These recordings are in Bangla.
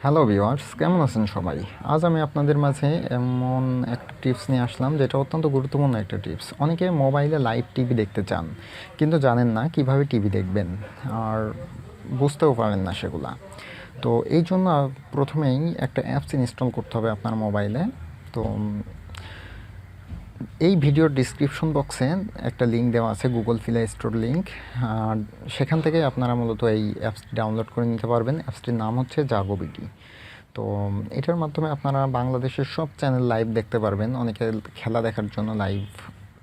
হ্যালো ভিউয়ার্স, কেমন আছেন সবাই? আজ আমি আপনাদের মাঝে এমন একটা টিপস নিয়ে আসলাম যেটা অত্যন্ত গুরুত্বপূর্ণ একটা টিপস। অনেকে মোবাইলে লাইভ টিভি দেখতে চান, কিন্তু জানেন না কিভাবে টিভি দেখবেন, আর বুঝতেও পারেন না সেগুলা। তো এই জন্য প্রথমেই একটা অ্যাপস ইনস্টল করতে হবে আপনার মোবাইলে। তো এই ভিডিওর ডিসক্রিপশন বক্সে একটা লিঙ্ক দেওয়া আছে, গুগল প্লে স্টোর লিঙ্ক। আর সেখান থেকে আপনারা মূলত এই অ্যাপসটি ডাউনলোড করে নিতে পারবেন। অ্যাপসটির নাম হচ্ছে জাগো বিডি। তো এটার মাধ্যমে আপনারা বাংলাদেশের সব চ্যানেল লাইভ দেখতে পারবেন। অনেকে খেলা দেখার জন্য লাইভ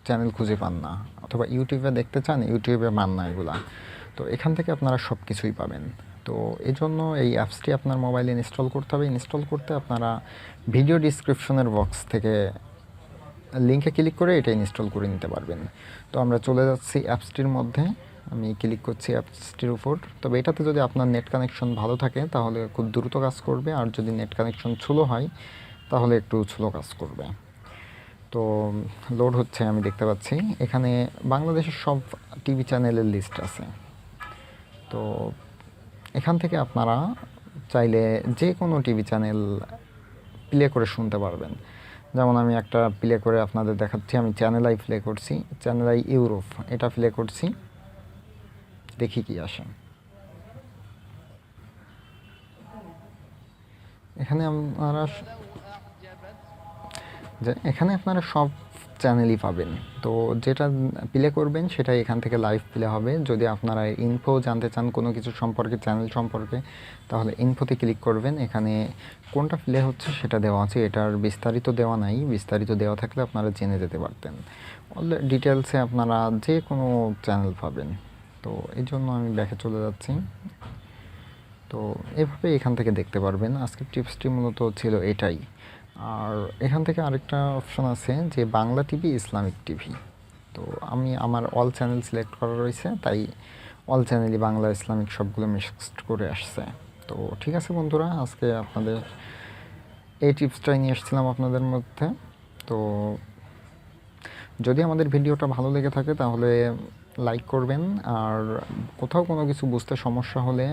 চ্যানেল খুঁজে পান না, অথবা ইউটিউবে দেখতে চান, ইউটিউবে পান না এগুলা। তো এখান থেকে আপনারা সব কিছুই পাবেন। তো এই জন্য এই অ্যাপসটি আপনার মোবাইলে ইনস্টল করতে হবে। ইনস্টল করতে আপনারা ভিডিও ডিসক্রিপশনের বক্স থেকে লিঙ্কে ক্লিক করে এটা ইনস্টল করে নিতে পারবেন। তো আমরা চলে যাচ্ছি অ্যাপসটির মধ্যে। আমি ক্লিক করছি অ্যাপসটির উপর। তবে এটাতে যদি আপনার নেট কানেকশন ভালো থাকে তাহলে খুব দ্রুত কাজ করবে, আর যদি নেট কানেকশন স্লো হয় তাহলে একটু স্লো কাজ করবে। তো লোড হচ্ছে, আমি দেখতে পাচ্ছি এখানে বাংলাদেশের সব টিভি চ্যানেলের লিস্ট আছে। তো এখান থেকে আপনারা চাইলে যে কোনো টিভি চ্যানেল প্লে করে শুনতে পারবেন। যেমন আমি একটা প্লে করে আপনাদের দেখাচ্ছি। আমি চ্যানেল আই প্লে করছি, চ্যানেল আই ইউরোপ এটা প্লে করছি, দেখি কি আসে। এখানে আপনারা এখানে আপনারা সব চ্যানেলই পাবেন। তো যেটা প্লে করবেন সেটাই এখান থেকে লাইভ প্লে হবে। যদি আপনারা ইনফো জানতে চান কোনো কিছু সম্পর্কে, চ্যানেল সম্পর্কে, তাহলে ইনফোতে ক্লিক করবেন। এখানে কোনটা প্লে হচ্ছে সেটা দেওয়া আছে, এটার বিস্তারিত দেওয়া নাই। বিস্তারিত দেওয়া থাকলে আপনারা জেনে যেতে পারতেন। ডিটেলসে আপনারা যে কোনো চ্যানেল পাবেন। তো এই জন্য আমি ব্যাকে চলে যাচ্ছি। তো এভাবে এখান থেকে দেখতে পারবেন। আজকের টিপসটি মূলত ছিল এটাই। আর এখান থেকে আরেকটা অপশন আছে যে বাংলা টিভি, ইসলামিক টিভি। তো আমি আমার অল চ্যানেল সিলেক্ট করা রয়েছে, তাই অল চ্যানেলই বাংলা ইসলামিক সবগুলো মিক্সড করে আসছে। তো ঠিক আছে বন্ধুরা, আজকে আপনাদের এই টিপসটাই নিয়ে এসেছিলাম আপনাদের মধ্যে। তো যদি আমাদের ভিডিওটা ভালো লেগে থাকে তাহলে লাইক করবেন, আর কোথাও কোনো কিছু বুঝতে সমস্যা হলে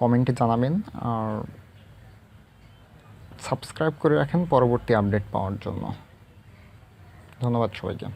কমেন্টে জানাবেন, আর সাবস্ক্রাইব করে রাখেন পরবর্তী আপডেট পাওয়ার জন্য। ধন্যবাদ সবাইকে।